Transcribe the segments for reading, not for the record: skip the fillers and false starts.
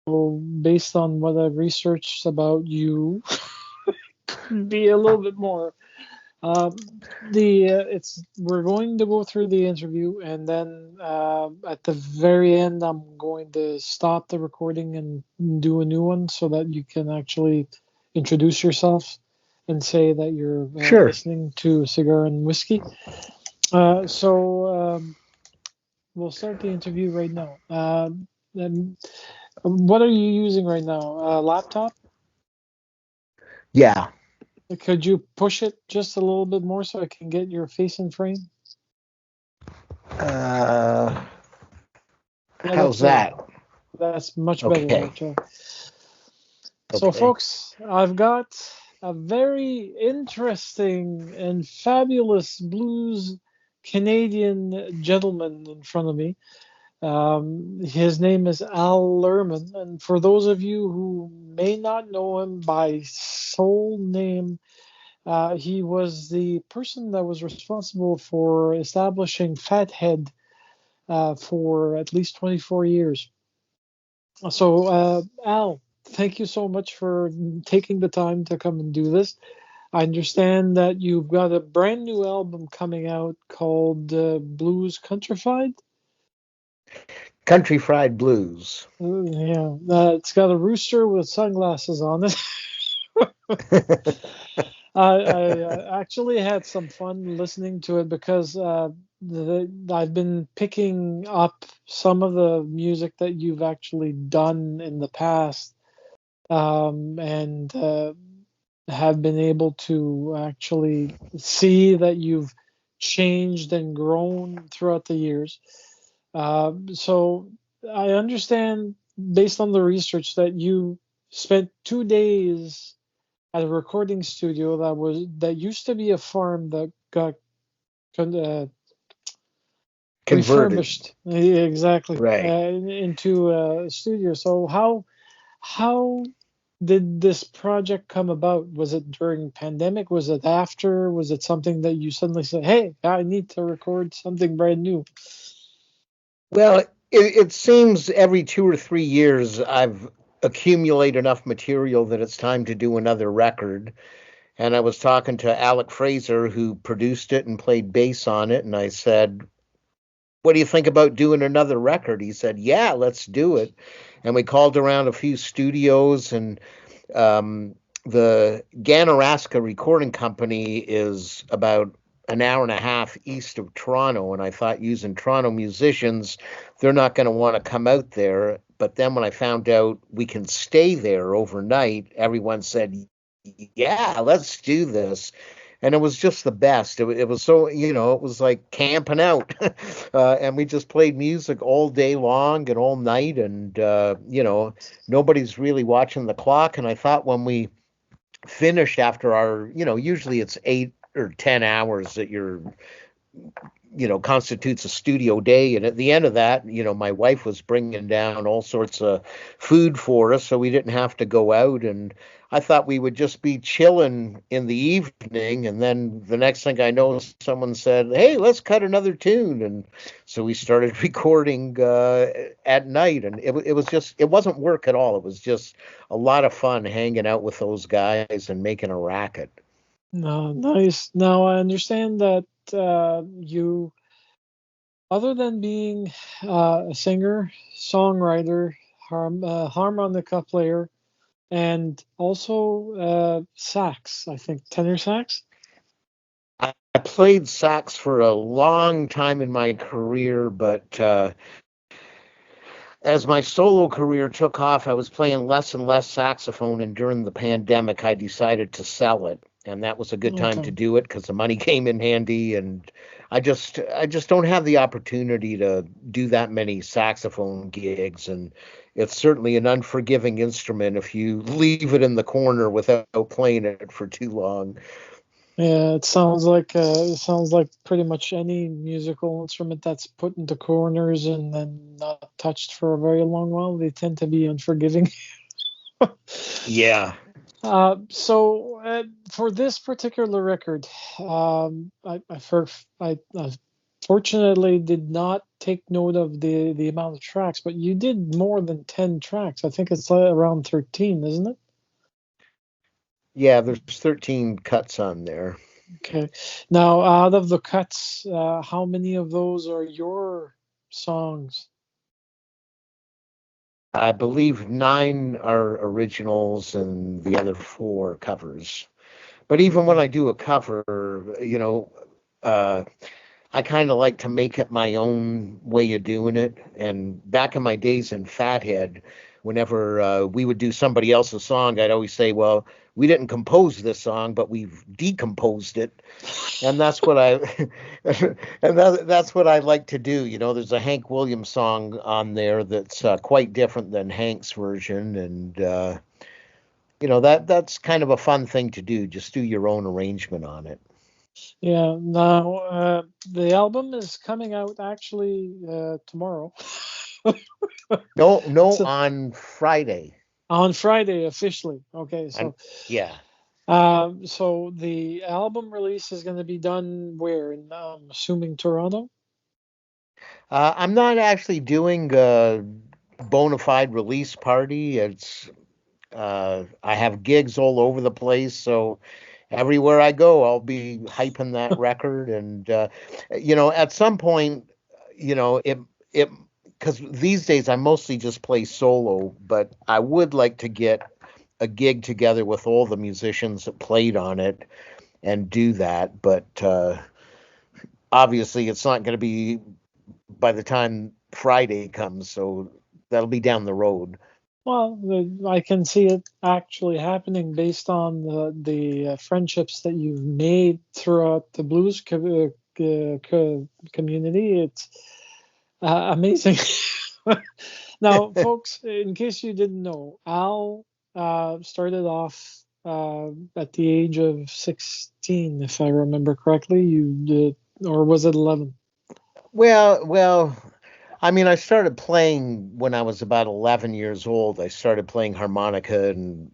based on what I've researched about you, be a little bit more. Um, the it's We're going to go through the interview, and then at the very end, I'm going to stop the recording and do a new one so that you can actually introduce yourself and say that you're Sure. listening to Cigar and Whiskey. We'll start the interview right now. And what are you using right now? Laptop? Yeah. Could you push it just a little bit more so I can get your face in frame? Uh, Yeah, that's how's better. that? That's much better, Okay. actually. So, Okay. folks, I've got a very interesting and fabulous blues Canadian gentleman in front of me. His name is Al Lerman, and for those of you who may not know him by soul name, he was the person that was responsible for establishing Fathead for at least 24 years. So, Al, thank you so much for taking the time to come and do this. I understand that you've got a brand new album coming out called Blues Countrified. Country Fried Blues. Yeah, it's got a rooster with sunglasses on it. I actually had some fun listening to it because I've been picking up some of the music that you've actually done in the past, and have been able to actually see that you've changed and grown throughout the years. So I understand, based on the research, that you spent 2 days at a recording studio that used to be a farm that got uh, Converted. refurbished. Yeah, exactly, Right. into a studio. So how did this project come about? Was it during pandemic? Was it after? Was it something that you suddenly said, "Hey, I need to record something brand new"? Well, it seems every 2 or 3 years I've accumulated enough material that it's time to do another record. And I was talking to Alec Fraser, who produced it and played bass on it, and I said, "What do you think about doing another record?" He said, "Yeah, let's do it." And we called around a few studios, and um, the Ganaraska Recording Company is about an hour and a half east of Toronto. And I thought, using Toronto musicians, they're not going to want to come out there. But then when I found out we can stay there overnight, everyone said, "Yeah, let's do this." And it was just the best. It was so, it was like camping out. And we just played music all day long and all night. And, nobody's really watching the clock. And I thought, when we finished after our, usually it's 8 or 10 hours that you're, constitutes a studio day. And at the end of that, my wife was bringing down all sorts of food for us, so we didn't have to go out. And I thought we would just be chilling in the evening. And then the next thing I know, someone said, "Hey, let's cut another tune." And so we started recording at night. And it was just, it wasn't work at all. It was just a lot of fun hanging out with those guys and making a racket. No, nice. Now I understand that you, other than being a singer, songwriter, harmonica player, and also sax, I think tenor sax. I played sax for a long time in my career, but as my solo career took off, I was playing less and less saxophone. And during the pandemic, I decided to sell it. And that was a good time to Okay. do it because the money came in handy. And I just don't have the opportunity to do that many saxophone gigs. And it's certainly an unforgiving instrument if you leave it in the corner without playing it for too long. Yeah, it sounds like pretty much any musical instrument that's put into corners and then not touched for a very long while, they tend to be unforgiving. Yeah. So for this particular record, I fortunately did not take note of the amount of tracks, but you did more than 10 tracks. I think it's around 13, isn't it? Yeah, there's 13 cuts on there. Okay. Now, out of the cuts, how many of those are your songs? I believe 9 are originals and the other 4 covers. But even when I do a cover, uh, I kind of like to make it my own way of doing it. And back in my days in Fathead, whenever we would do somebody else's song, I'd always say, "Well, we didn't compose this song, but we've decomposed it." And that's what I that's what I like to do. There's a Hank Williams song on there that's quite different than Hank's version, and that's kind of a fun thing to do. Just do your own arrangement on it. Yeah. Now, the album is coming out actually tomorrow. No, no, So on Friday. on Friday officially. Okay. And So, yeah. so the album release is going to be done where? In, assuming Toronto. I'm not actually doing a bona fide release party. I have gigs all over the place, so everywhere I go, I'll be hyping that record. And at some point, it because these days I mostly just play solo, but I would like to get a gig together with all the musicians that played on it and do that. But obviously, it's not going to be by the time Friday comes, so that'll be down the road. Well, I can see it actually happening based on the friendships that you've made throughout the blues community. It's amazing. Now, folks, in case you didn't know, Al started off at the age of 16, if I remember correctly. You did, or was it 11? Well, I mean, I started playing when I was about 11 years old. I started playing harmonica and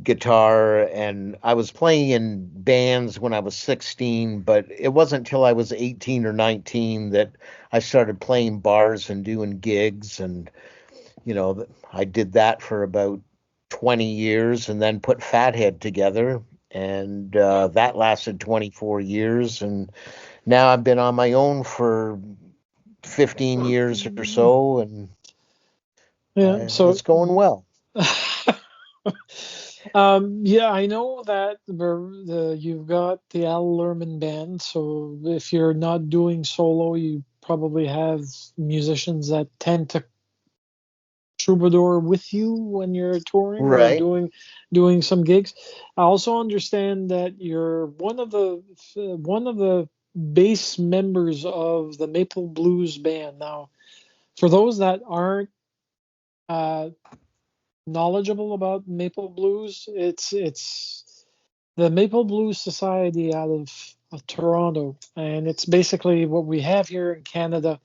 guitar, and I was playing in bands when I was 16, but it wasn't until I was 18 or 19 that I started playing bars and doing gigs. And, I did that for about 20 years and then put Fathead together. And that lasted 24 years. And now I've been on my own for 15 years or so, and Yeah, so it's going well. yeah, I know that you've got the Al Lerman band. So if you're not doing solo, you probably have musicians that tend to troubadour with you when you're touring or Right. doing some gigs. I also understand that you're one of the bass members of the Maple Blues band. Now, for those that aren't uh, knowledgeable about Maple Blues, it's the Maple Blues Society out of Toronto, and it's basically what we have here in Canada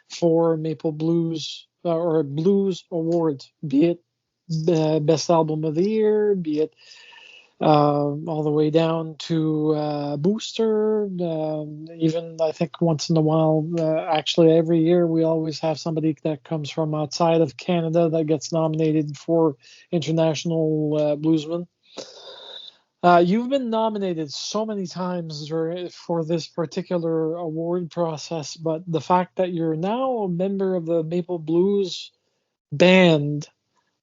for Maple Blues or Blues Awards, be it the best album of the year, be it all the way down to Booster. Even I think once in a while, actually every year, we always have somebody that comes from outside of Canada that gets nominated for International Bluesman. You've been nominated so many times for this particular award process, but the fact that you're now a member of the Maple Blues band,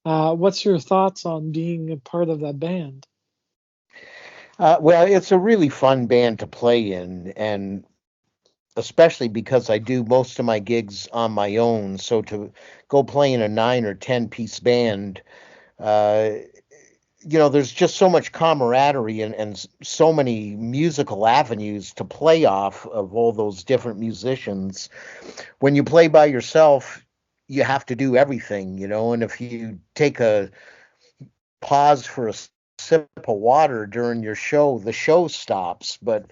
what's your thoughts on being a part of that band? Well, it's a really fun band to play in, and especially because I do most of my gigs on my own. So to go play in a 9 or 10 piece band, uh, there's just so much camaraderie and so many musical avenues to play off of all those different musicians. When you play by yourself, you have to do everything, and if you take a pause for a sip of water during your show, the show stops. But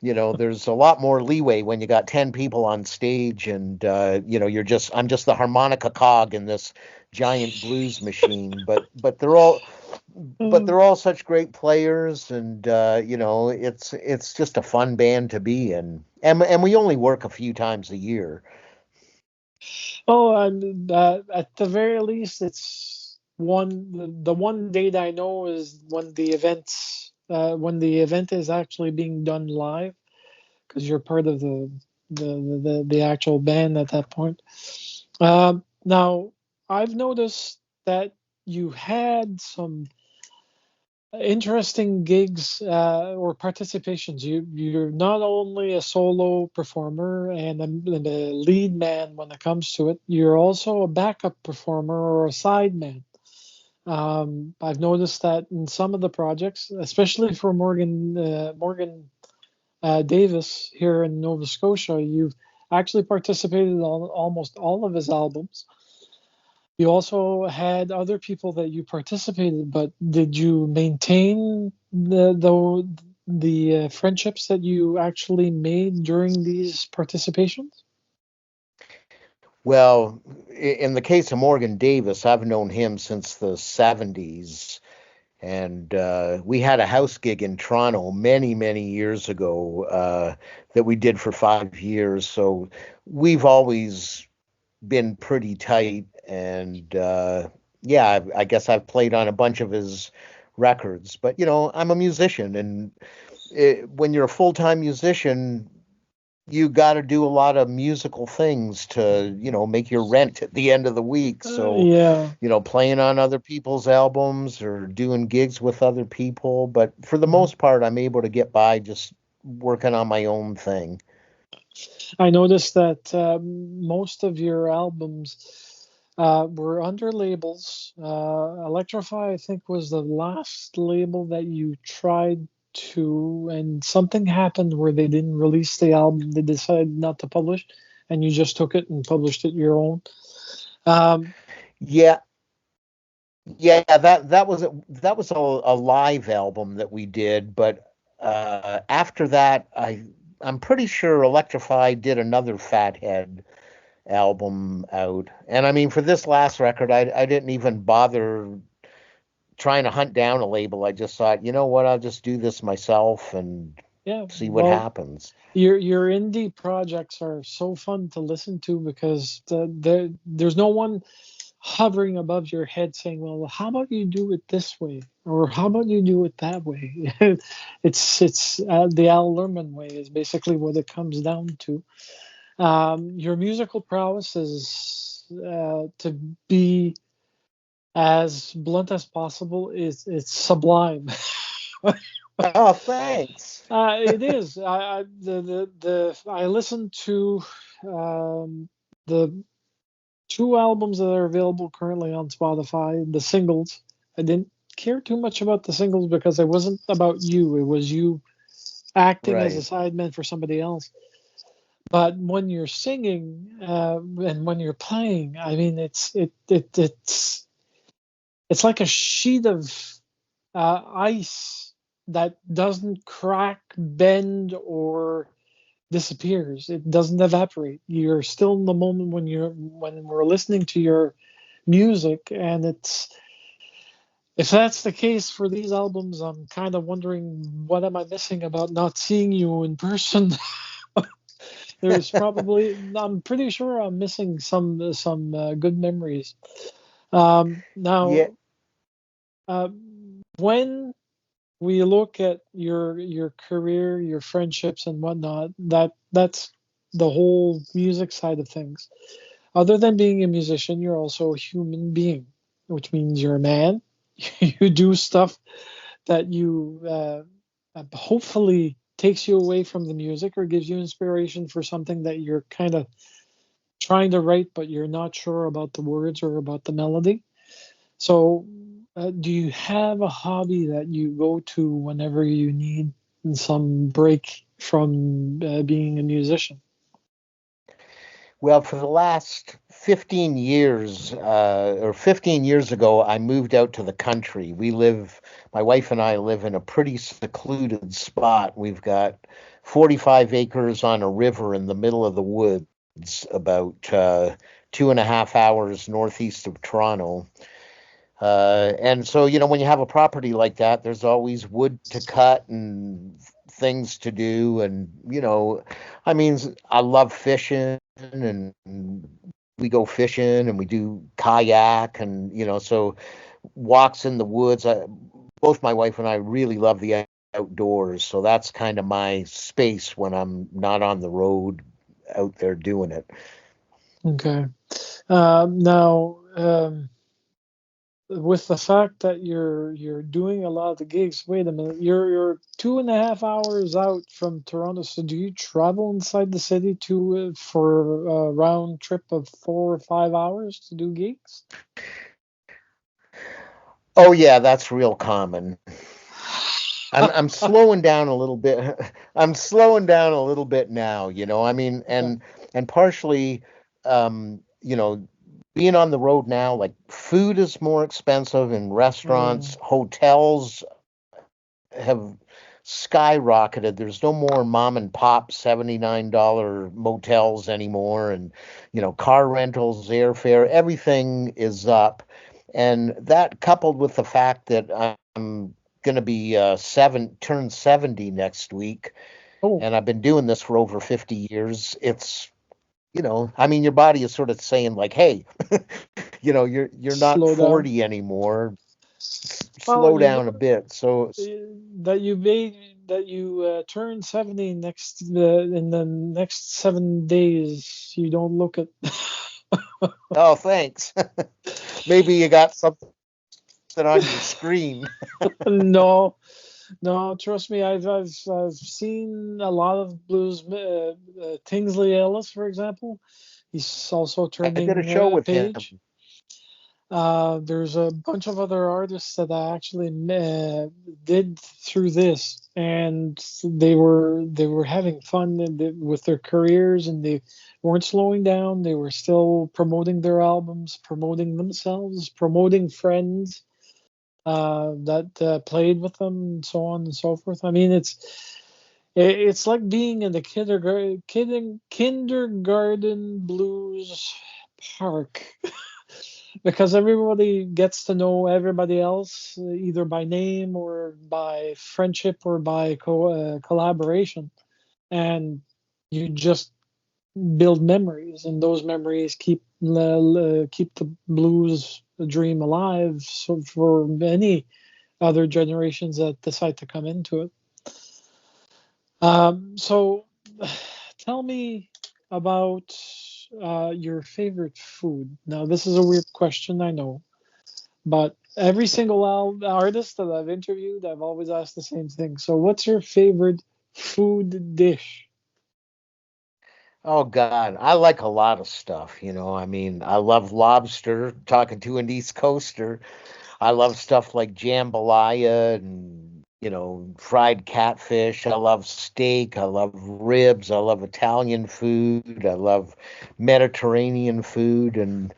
there's a lot more leeway when you got 10 people on stage, and I'm just the harmonica cog in this giant blues machine. But Uh, they're all such great players, and it's just a fun band to be in. and we only work a few times a year. Oh, and at the very least, it's the one date I know is when the event is actually being done live, because you're part of the actual band at that point. Now, I've noticed that you had some interesting gigs or participations. You're not only a solo performer and a lead man when it comes to it. You're also a backup performer or a side man. I've noticed that in some of the projects, especially for Morgan Davis here in Nova Scotia, you've actually participated on almost all of his albums. You also had other people that you participated, but did you maintain the friendships that you actually made during these participations? Well, in the case of Morgan Davis, I've known him since the 70s. And we had a house gig in Toronto many, many years ago that we did for 5 years. So we've always been pretty tight. And yeah, I guess I've played on a bunch of his records. But, I'm a musician. And when you're a full-time musician, you got to do a lot of musical things to, make your rent at the end of the week. So, Yeah, playing on other people's albums or doing gigs with other people. But for the mhm. most part, I'm able to get by just working on my own thing. I noticed that most of your albums were under labels. Electrify, I think, was the last label that you tried to, and something happened where they didn't release the album. They decided not to publish, and you just took it and published it your own. Um, Yeah, yeah, that was a live album that we did, but after that, I'm pretty sure Electrify did another Fathead album out. And I mean, for this last record, I didn't even bother trying to hunt down a label. I just thought, you know what, I'll just do this myself and yeah, see what well, happens. your indie projects are so fun to listen to because there's no one hovering above your head saying, "Well, how about you do it this way?" or "How about you do it that way?" It's the Al Lerman way is basically what it comes down to. Your musical prowess is to be as blunt as possible. Is it's sublime. Oh, thanks. It is. I listened to the two albums that are available currently on Spotify, the singles. I didn't care too much about the singles because it wasn't about you. It was you acting as a Right. sideman for somebody else. But when you're singing and when you're playing, I mean, it's like a sheet of ice that doesn't crack, bend, or disappears. It doesn't evaporate. You're still in the moment when we're listening to your music, and it's if that's the case for these albums, I'm kind of wondering what am I missing about not seeing you in person. There's probably I'm pretty sure I'm missing some good memories. Yeah. Now, uh, when we look at your career, your friendships and whatnot, that's the whole music side of things. Other than being a musician, you're also a human being, which means you're a man. You do stuff that you hopefully takes you away from the music or gives you inspiration for something that you're kind of trying to write, but you're not sure about the words or about the melody. So, do you have a hobby that you go to whenever you need some break from being a musician? Well, for the last 15 years, or 15 years ago, I moved out to the country. My wife and I live in a pretty secluded spot. We've got 45 acres on a river in the middle of the woods, about 2.5 hours northeast of Toronto. And so, when you have a property like that, there's always wood to cut and things to do, and I mean, I love fishing, and we go fishing and we do kayak, and so walks in the woods. Both my wife and I really love the outdoors, so that's kind of my space when I'm not on the road out there doing it. Okay. Now, with the fact that you're doing a lot of the gigs, wait a minute, you're 2.5 hours out from Toronto. So do you travel inside the city to for a round trip of 4 or 5 hours to do gigs? Oh yeah, that's real common. I'm slowing down a little bit. I'm slowing down a little bit now, I mean, Okay. and partially, being on the road now, like food is more expensive in Oh yeah. restaurants, hotels have skyrocketed. There's no more mom and pop $79 motels anymore, and car rentals, airfare, everything is up. And that coupled with the fact that I'm going to be turn 70 next week, Oh, and I've been doing this for over 50 years. It's I mean, your body is sort of saying like, hey, you're not slow down. 40 anymore. Well, Slow down a bit. So that you turn 70 in the next 7 days. You don't look at. oh, thanks. Maybe you got something on your screen. No, no, trust me, I've seen a lot of blues. Kingsley Ellis, for example, he's also I did a turning show a with page. him. There's a bunch of other artists that I actually did through this, and they were having fun with their careers, and they weren't slowing down. They were still promoting their albums, promoting themselves, promoting friends that played with them, and so on and so forth. I mean, it's like being in the kindergarten blues park because everybody gets to know everybody else either by name or by friendship or by collaboration, and you just build memories, and those memories keep the blues dream alive. So for many other generations that decide to come into it. So tell me about your favorite food. Now, this is a weird question, I know, but every single artist that I've interviewed, I've always asked the same thing. So, what's your favorite food dish? Oh God, I like a lot of stuff, I mean, I love lobster, talking to an East Coaster. I love stuff like jambalaya and, fried catfish. I love steak. I love ribs. I love Italian food. I love Mediterranean food. And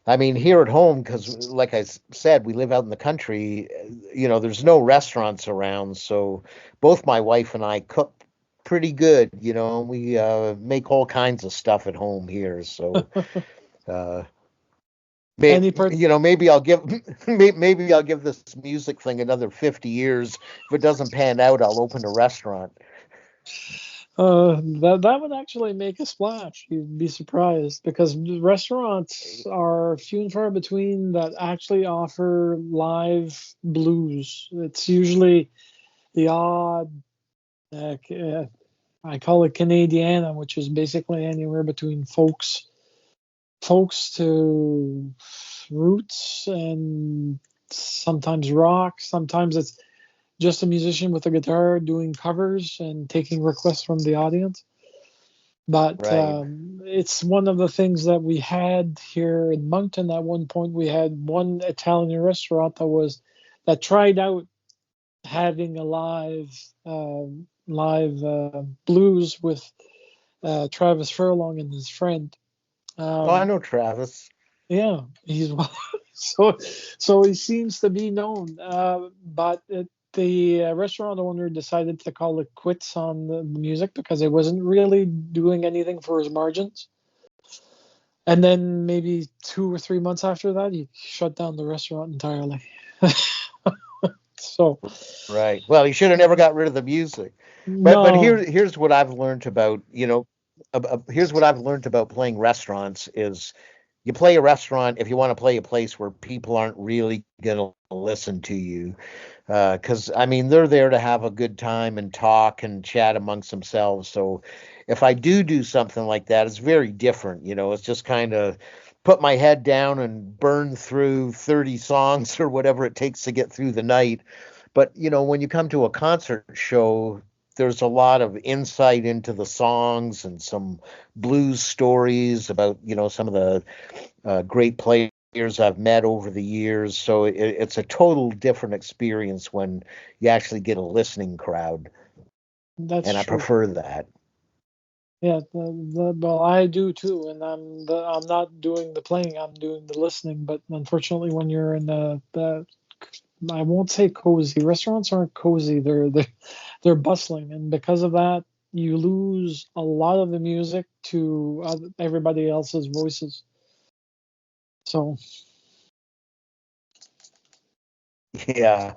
I mean, here at home, because like said, we live out in the country, there's no restaurants around. So both my wife and I cook pretty good, we make all kinds of stuff at home here. So, uh, Any part maybe I'll give maybe I'll give this music thing another 50 years. If it doesn't pan out, I'll open a restaurant. that would actually make a splash. You'd be surprised because restaurants are few and far between that actually offer live blues. It's usually the odd, I call it Canadiana, which is basically anywhere between folks to roots and sometimes rock. Sometimes it's just a musician with a guitar doing covers and taking requests from the audience. But Right. it's one of the things that we had here in Moncton. At one point, we had one Italian restaurant that tried out having a live blues with Travis Furlong and his friend. Oh, I Um, know Travis. yeah, he's so so he seems to be known. But the restaurant owner decided to call it quits on the music because it wasn't really doing anything for his margins. And then maybe 2 or 3 months after that, he shut down the restaurant entirely. So Right. Well, he should have never got rid of the music. But no, here's what I've learned about, here's what I've learned about playing restaurants is you play a restaurant if you want to play a place where people aren't really going to listen to you. Because I mean, they're there to have a good time and talk and chat amongst themselves. So if I do something like that, it's very different. It's just kind of put my head down and burn through 30 songs or whatever it takes to get through the night. But when you come to a concert show, there's a lot of insight into the songs and some blues stories about some of the great players I've met over the years. So it's a total different experience when you actually get a listening crowd, that's and I true. prefer that. Yeah, well, I do too, and I'm not doing the playing, I'm doing the listening. But unfortunately, when you're in the I won't say cozy. Restaurants aren't cozy. They're bustling, and because of that, you lose a lot of the music to everybody else's voices. So, Yeah,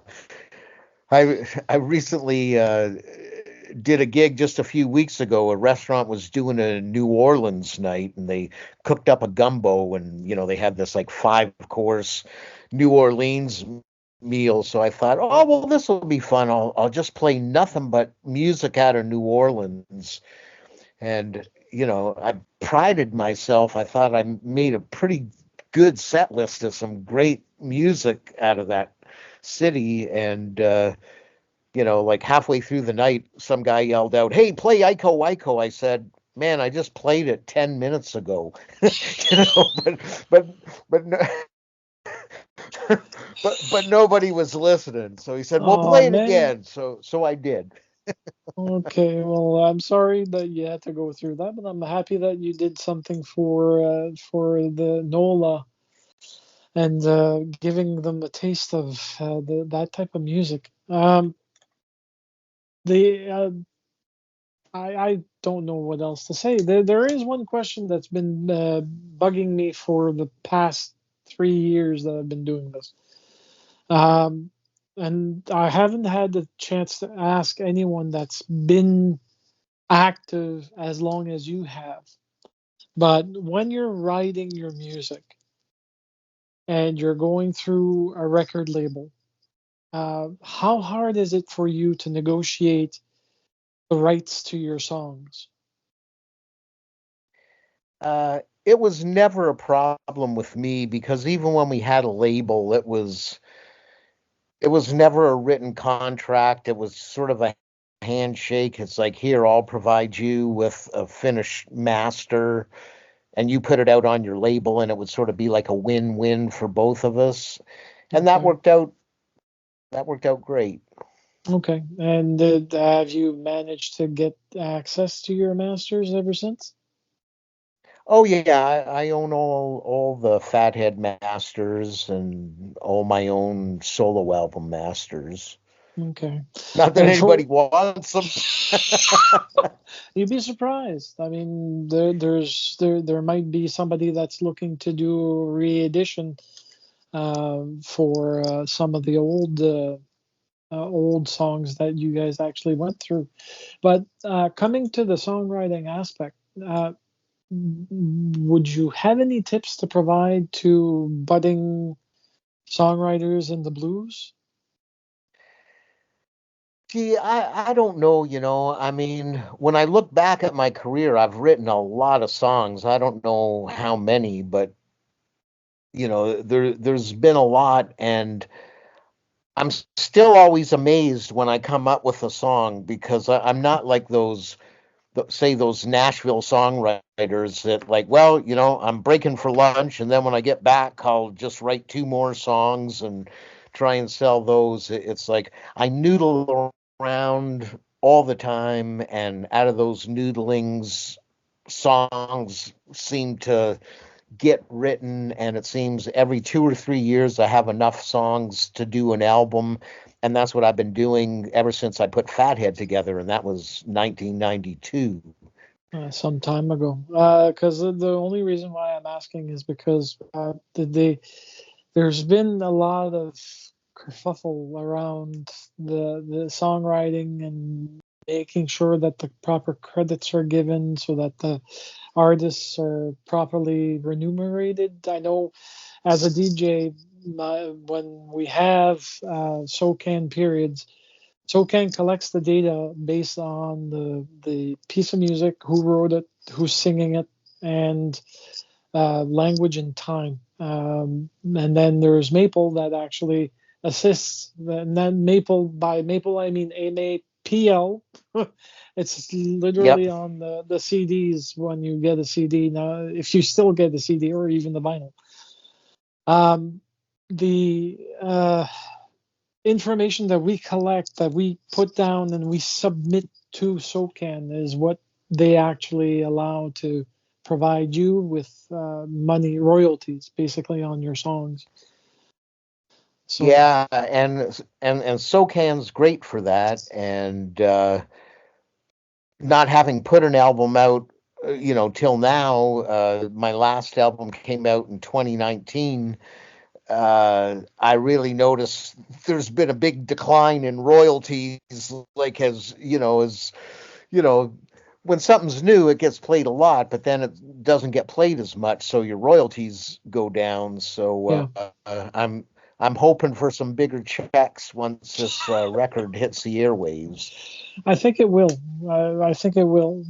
I recently did a gig just a few weeks ago. A restaurant was doing a New Orleans night, and they cooked up a gumbo, and they had this like 5-course New Orleans meal. So I thought, oh well, this will be fun. I'll just play nothing but music out of New Orleans, and I prided myself. I thought I made a pretty good set list of some great music out of that city, and like halfway through the night, some guy yelled out, "Hey, play Iko Iko." I said, "Man, I just played it 10 minutes ago." But but no, but nobody was listening. So he said, "Well, oh play it man. again." So I did. Okay, well, I'm sorry that you had to go through that, but I'm happy that you did something for the NOLA and giving them a taste of that type of music. The I don't know what else to say. There is one question that's been bugging me for the past 3 years that I've been doing this, um, and I haven't had the chance to ask anyone that's been active as long as you have. But when you're writing your music and you're going through a record label, how hard is it for you to negotiate the rights to your songs? It was never a problem with me because even when we had a label, it was never a written contract. It was sort of a handshake. It's like, here, I'll provide you with a finished master, and you put it out on your label, and it would sort of be like a win-win for both of us. And that Okay. worked out. That worked out great. Okay. And have you managed to get access to your masters ever since? Oh yeah, I own all the Fathead masters and all my own solo album masters. Okay. Not that And for anybody wants them. you'd be surprised. I mean, there might be somebody that's looking to do a re-edition for some of the old songs that you guys actually went through. But coming to the songwriting aspect, would you have any tips to provide to budding songwriters in the blues? Gee, I don't know, I mean, when I look back at my career, I've written a lot of songs. I don't know how many, but there's been a lot, and I'm still always amazed when I come up with a song because I'm not like say those Nashville songwriters that like, well, I'm breaking for lunch, and then when I get back, I'll just write 2 more songs and try and sell those. It's like I noodle around all the time, and out of those noodlings, songs seem to get written, and it seems every 2 or 3 years I have enough songs to do an album. And that's what I've been doing ever since I put Fathead together, and that was 1992. Some time ago, because the only reason why I'm asking is because there's been a lot of kerfuffle around the songwriting and making sure that the proper credits are given so that the artists are properly remunerated. I know as a DJ, when we have SOCAN periods, SOCAN collects the data based on the piece of music, who wrote it, who's singing it, and language and time. And then there's Maple that actually assists. And then Maple, by Maple, I mean MAPL. It's Yep. literally on the CDs when you get a CD. Now, if you still get the CD or even the vinyl. The information that we collect, that we put down and we submit to SOCAN is what they actually allow to provide you with money, royalties, basically on your songs. So Yeah, and SOCAN's great for that, and not having put an album out, till now. My last album came out in 2019. I really noticed there's been a big decline in royalties, like as you know, when something's new, it gets played a lot, but then it doesn't get played as much, so your royalties go down. So yeah, I'm hoping for some bigger checks once this record hits the airwaves. I think it will. I think it will.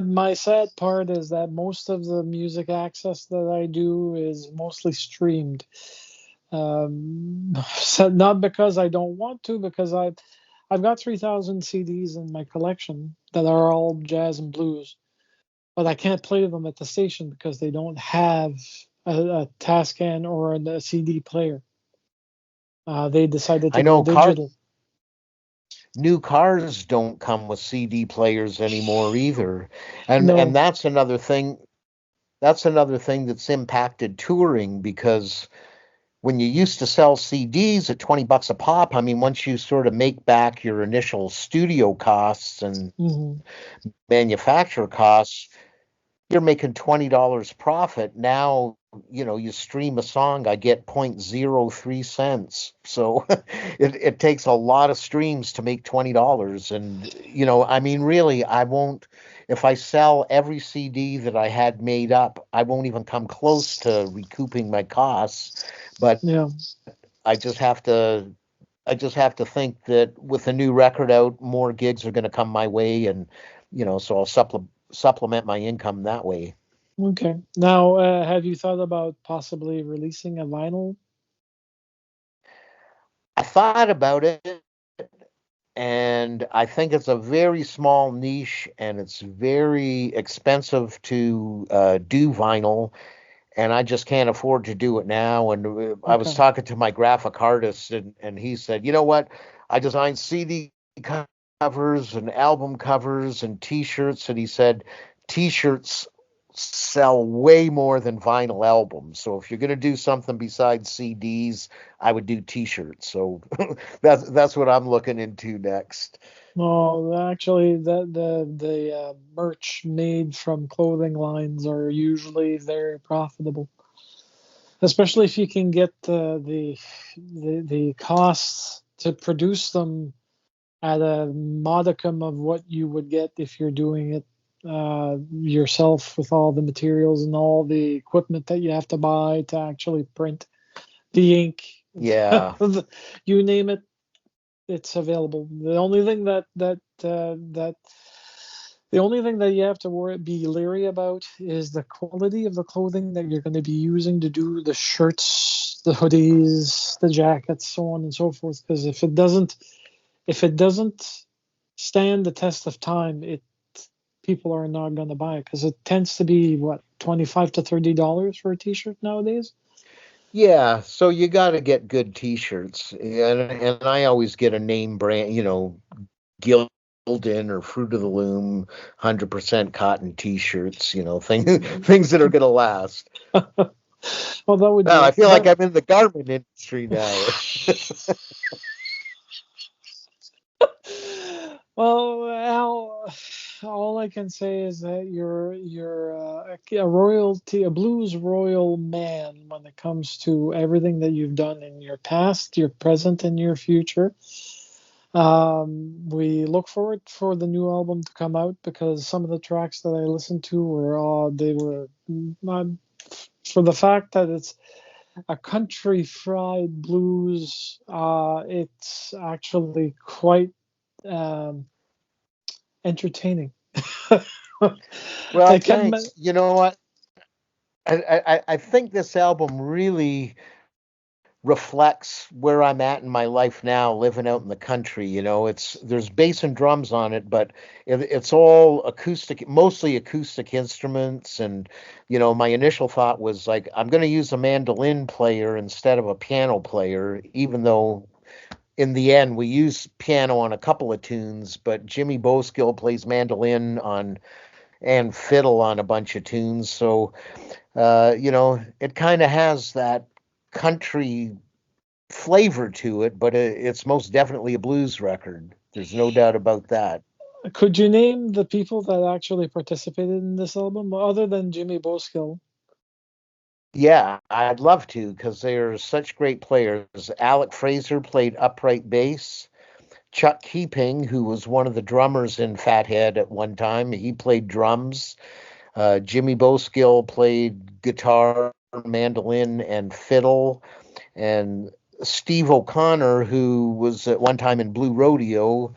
My sad part is that most of the music access that I do is mostly streamed. So not because I don't want to, because I've got 3,000 CDs in my collection that are all jazz and blues, but I can't play them at the station because they don't have a Tascam or a CD player. They decided to I go know digital. new cars don't come with CD players anymore either, and No. that's another thing. That's another thing that's impacted touring, because when you used to sell CDs at 20 bucks a pop, I mean, once you sort of make back your initial studio costs and Hmm. manufacturer costs, you're making $20 profit. Now, you stream a song, I get 0.03 cents. So it takes a lot of streams to make $20. And, I mean, really, I won't, if I sell every CD that I had made up, I won't even come close to recouping my costs. But Yeah. I just have to. I just have to think that with a new record out, more gigs are going to come my way, and so I'll supplement my income that way. Okay. Now, have you thought about possibly releasing a vinyl? I thought about it, and I think it's a very small niche, and it's very expensive to do vinyl, and I just can't afford to do it now. And I was Okay. talking to my graphic artist, and he said, you know what? I designed CD covers and album covers and T-shirts, and he said T-shirts sell way more than vinyl albums. So if you're going to do something besides CDs, I would do T-shirts. So that's what I'm looking into next. No, actually, the merch made from clothing lines are usually very profitable, especially if you can get the costs to produce them at a modicum of what you would get if you're doing it yourself, with all the materials and all the equipment that you have to buy to actually print the ink. Yeah. You name it, it's available. The only thing that you have to be leery about is the quality of the clothing that you're going to be using to do the shirts, the hoodies, the jackets, so on and so forth. Because if it doesn't stand the test of time, people are not going to buy it because it tends to be what, $25 to $30 for a T-shirt nowadays. Yeah, so you got to get good T-shirts, and I always get a name brand, Gildan or Fruit of the Loom, 100% cotton T-shirts, things that are going to last. Well, that would Well, I work. feel like But I'm in the garment industry now. well, Al, all all I can say is that you're a blues royal man when it comes to everything that you've done in your past, your present, and your future. We look forward for the new album to come out because some of the tracks that I listened to were for the fact that it's a country fried blues. It's actually quite um, entertaining. Well, I kept thanks. You know what? I think this album really reflects where I'm at in my life now, living out in the country. There's bass and drums on it, but it's all acoustic, mostly acoustic instruments. And my initial thought was like, I'm going to use a mandolin player instead of a piano player, even though in the end we use piano on a couple of tunes. But Jimmy Boskill plays mandolin on and fiddle on a bunch of tunes, so it kind of has that country flavor to it, but it's most definitely a blues record. There's no doubt about that. Could you name the people that actually participated in this album other than Jimmy Boskill? Yeah, I'd love to because they're such great players. Alec Fraser played upright bass. Chuck Keeping, who was one of the drummers in Fathead at one time, he played drums. Jimmy Boskill played guitar, mandolin, and fiddle. And Steve O'Connor, who was at one time in Blue Rodeo,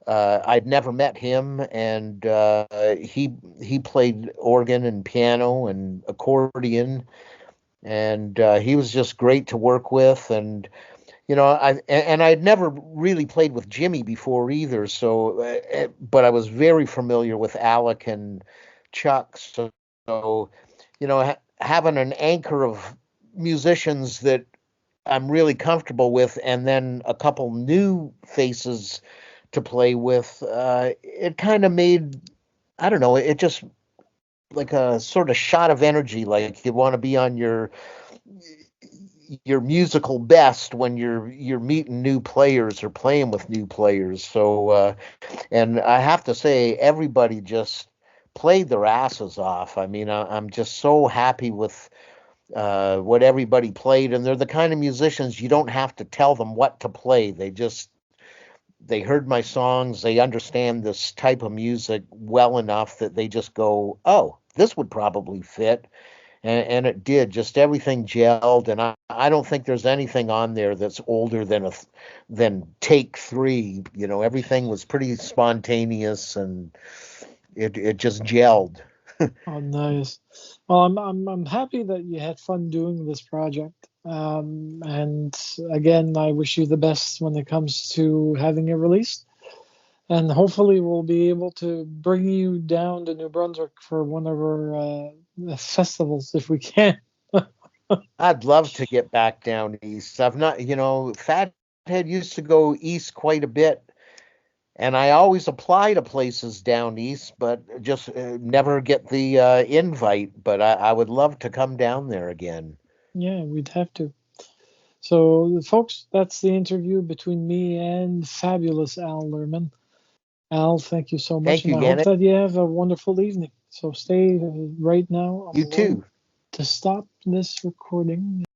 I'd never met him, and he played organ and piano and accordion, and he was just great to work with. And I'd never really played with Jimmy before either, so but I was very familiar with Alec and Chuck, so having an anchor of musicians that I'm really comfortable with, and then a couple new faces to play with. It kind of made, I don't know, it just like a sort of shot of energy, like you want to be on your musical best when you're meeting new players or playing with new players. So, and I have to say, everybody just played their asses off. I mean, I'm just so happy with what everybody played, and they're the kind of musicians you don't have to tell them what to play. They heard my songs, they understand this type of music well enough that they just go, oh, this would probably fit. And it did. Just everything gelled, and I don't think there's anything on there that's older than take three. Everything was pretty spontaneous, and it just gelled. Oh, nice. Well, I'm happy that you had fun doing this project. And again, I wish you the best when it comes to having it released. And hopefully, we'll be able to bring you down to New Brunswick for one of our festivals if we can. I'd love to get back down east. I've not, Fathead used to go east quite a bit, and I always apply to places down east, but just never get the invite. But I would love to come down there again. Yeah, we'd have to. So, folks, that's the interview between me and fabulous Al Lerman. Al, thank you so much, Thank and you, I hope Yannick. that you have a wonderful evening. So stay right now. You I'm going too. to stop this recording.